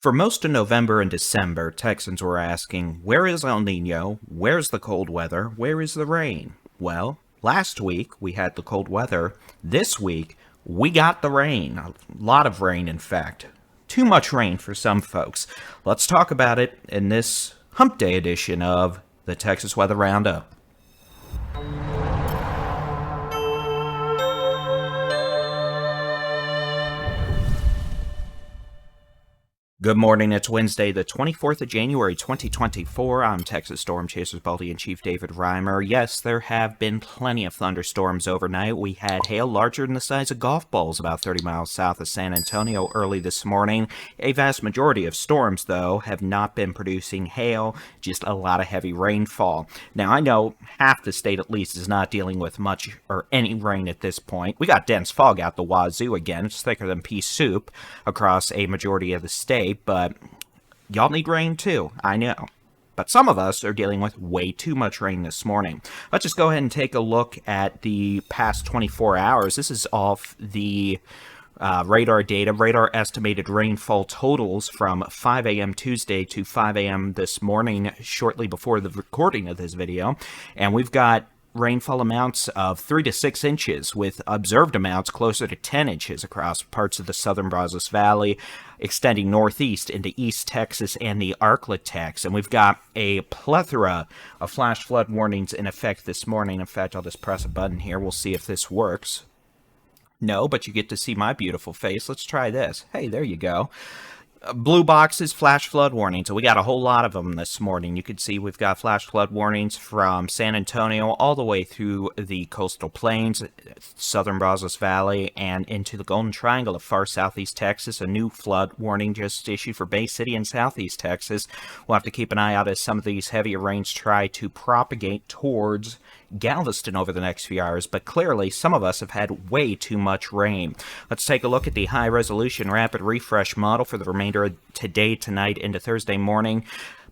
For most of November and December, Texans were asking, where is El Nino? Where's the cold weather? Where is the rain? Well, last week we had the cold weather. This week we got the rain. A lot of rain, in fact. Too much rain for some folks. Let's talk about it in this Hump Day edition of the Texas Weather Roundup. Good morning, it's Wednesday, the 24th of January, 2024. I'm Texas Storm Chasers Baldy-in-Chief David Reimer. Yes, there have been plenty of thunderstorms overnight. We had hail larger than the size of golf balls about 30 miles south of San Antonio early this morning. A vast majority of storms, though, have not been producing hail, just a lot of heavy rainfall. Now, I know half the state at least is not dealing with much or any rain at this point. We got dense fog out the wazoo again. It's thicker than pea soup across a majority of the state. But y'all need rain too, I know. But some of us are dealing with way too much rain this morning. Let's just go ahead and take a look at the past 24 hours. This is off the radar data. Radar estimated rainfall totals from 5 a.m. Tuesday to 5 a.m. this morning, shortly before the recording of this video. And we've got rainfall amounts of 3 to 6 inches, with observed amounts closer to 10 inches across parts of the southern Brazos Valley, extending northeast into East Texas and the Ark-La-Tex. And we've got a plethora of flash flood warnings in effect this morning. In fact, I'll just press a button here. We'll see if this works. No, but you get to see my beautiful face. Let's try this. Hey, there you go. Blue boxes, flash flood warnings. So we got a whole lot of them this morning. You can see we've got flash flood warnings from San Antonio all the way through the coastal plains, southern Brazos Valley, and into the Golden Triangle of far southeast Texas. A new flood warning just issued for Bay City and southeast Texas. We'll have to keep an eye out as some of these heavier rains try to propagate towards Galveston over the next few hours, but clearly some of us have had way too much rain. Let's take a look at the high-resolution rapid refresh model for the remainder of today, tonight, into Thursday morning.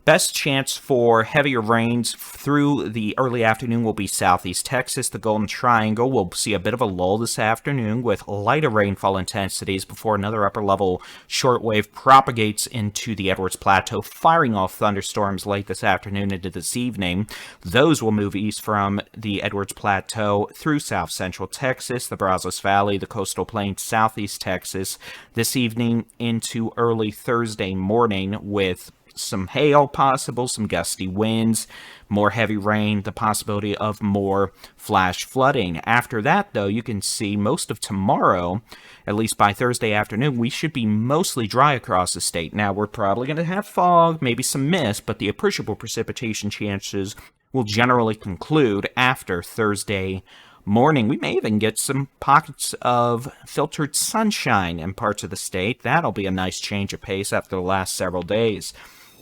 Best chance for heavier rains through the early afternoon will be southeast Texas. The Golden Triangle will see a bit of a lull this afternoon with lighter rainfall intensities before another upper-level shortwave propagates into the Edwards Plateau, firing off thunderstorms late this afternoon into this evening. Those will move east from the Edwards Plateau through south-central Texas, the Brazos Valley, the coastal plains, southeast Texas, this evening into early Thursday morning, with some hail possible, some gusty winds, more heavy rain, the possibility of more flash flooding. After that, though, you can see most of tomorrow, at least by Thursday afternoon, we should be mostly dry across the state. Now, we're probably going to have fog, maybe some mist, but the appreciable precipitation chances will generally conclude after Thursday morning. We may even get some pockets of filtered sunshine in parts of the state. That'll be a nice change of pace after the last several days.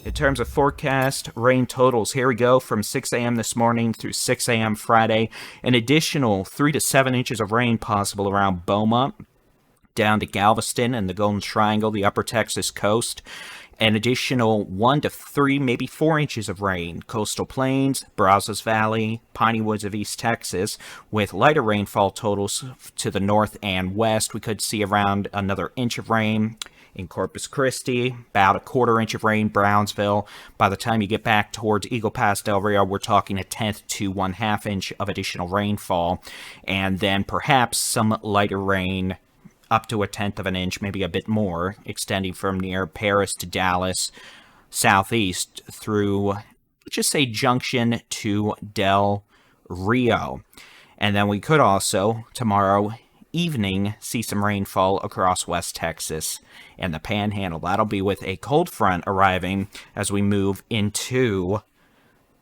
In terms of forecast, rain totals, here we go, from 6 a.m. this morning through 6 a.m. Friday. An additional 3 to 7 inches of rain possible around Beaumont, down to Galveston and the Golden Triangle, the upper Texas coast. An additional 1 to 3, maybe 4 inches of rain, coastal plains, Brazos Valley, Piney Woods of East Texas, with lighter rainfall totals to the north and west. We could see around another inch of rain in Corpus Christi, about a quarter inch of rain, Brownsville. By the time you get back towards Eagle Pass, Del Rio, we're talking a tenth to 1/2 inch of additional rainfall, and then perhaps some lighter rain up to a tenth of an inch, maybe a bit more, extending from near Paris to Dallas, southeast through, let's just say, Junction to Del Rio. And then we could also, tomorrow evening, see some rainfall across West Texas and the Panhandle. That'll be with a cold front arriving as we move into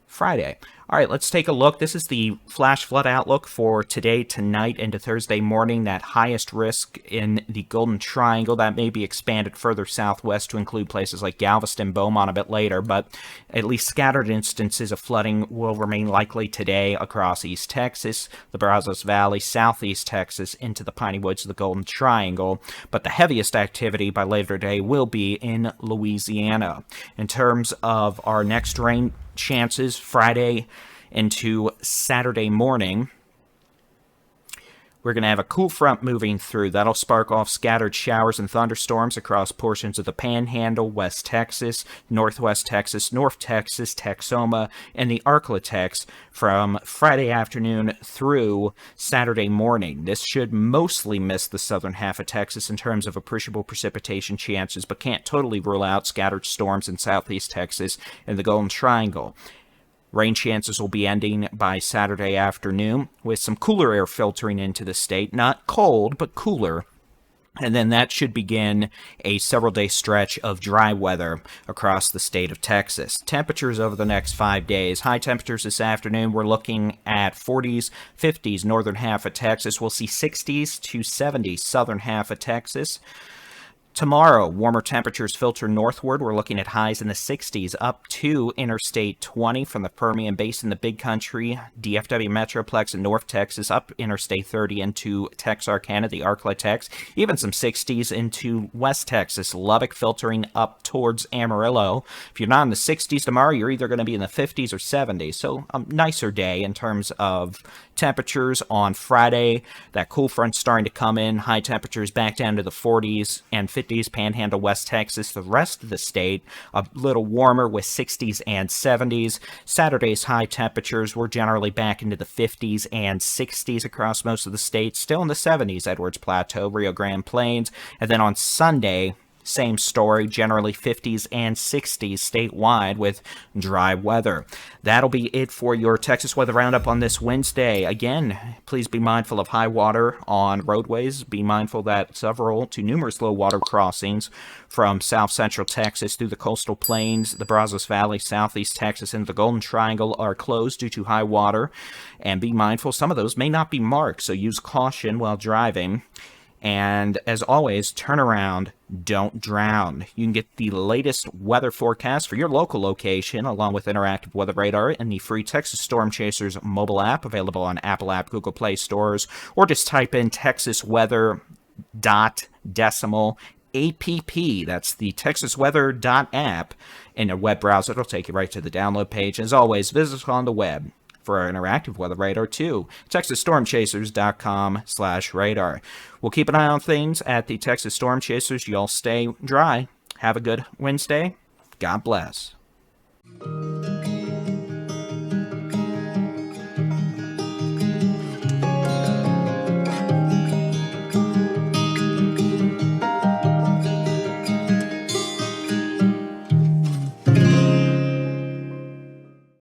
Friday. All right, let's take a look. This is the flash flood outlook for today, tonight, into Thursday morning. That highest risk in the Golden Triangle, that may be expanded further southwest to include places like Galveston, Beaumont a bit later, but at least scattered instances of flooding will remain likely today across East Texas, the Brazos Valley, southeast Texas, into the Piney Woods of the Golden Triangle. But the heaviest activity by later day will be in Louisiana. In terms of our next rain chances, Friday into Saturday morning, We're going to have a cool front moving through. That'll spark off scattered showers and thunderstorms across portions of the Panhandle, West Texas, Northwest Texas, North Texas, Texoma, and the Ark-La-Tex from Friday afternoon through Saturday morning. This should mostly miss the southern half of Texas in terms of appreciable precipitation chances, but can't totally rule out scattered storms in southeast Texas and the Golden Triangle. Rain chances will be ending by Saturday afternoon, with some cooler air filtering into the state. Not cold, but cooler. And then that should begin a several-day stretch of dry weather across the state of Texas. Temperatures over the next 5 days. High temperatures this afternoon, we're looking at 40s, 50s, northern half of Texas. We'll see 60s to 70s, southern half of Texas. Tomorrow, warmer temperatures filter northward. We're looking at highs in the 60s up to Interstate 20 from the Permian Basin, the Big Country, DFW Metroplex, and North Texas, up Interstate 30 into Texarkana, the Ark-La-Tex, even some 60s into West Texas, Lubbock filtering up towards Amarillo. If you're not in the 60s tomorrow, you're either going to be in the 50s or 70s, so a nicer day in terms of temperatures. On Friday, that cool front starting to come in, high temperatures back down to the 40s and 50s, Panhandle, West Texas. The rest of the state a little warmer with 60s and 70s. Saturday's high temperatures were generally back into the 50s and 60s across most of the state, still in the 70s, Edwards Plateau, Rio Grande Plains. And then on Sunday, same story, generally 50s and 60s statewide with dry weather. That'll be it for your Texas Weather Roundup on this Wednesday. Again, please be mindful of high water on roadways. Be mindful that several to numerous low water crossings from south central Texas through the coastal plains, the Brazos Valley, southeast Texas, and the Golden Triangle are closed due to high water. And be mindful, some of those may not be marked, so use caution while driving. And as always, turn around, don't drown. You can get the latest weather forecast for your local location, along with interactive weather radar, in the free Texas Storm Chasers mobile app, available on Apple App, Google Play stores, or just type in Texas Weather .decimal APP. That's the Texas Weather .app in a web browser. It'll take you right to the download page. As always, visit us on the web for our interactive weather radar too. TexasStormChasers.com/radar. We'll keep an eye on things at the Texas Storm Chasers. Y'all stay dry. Have a good Wednesday. God bless.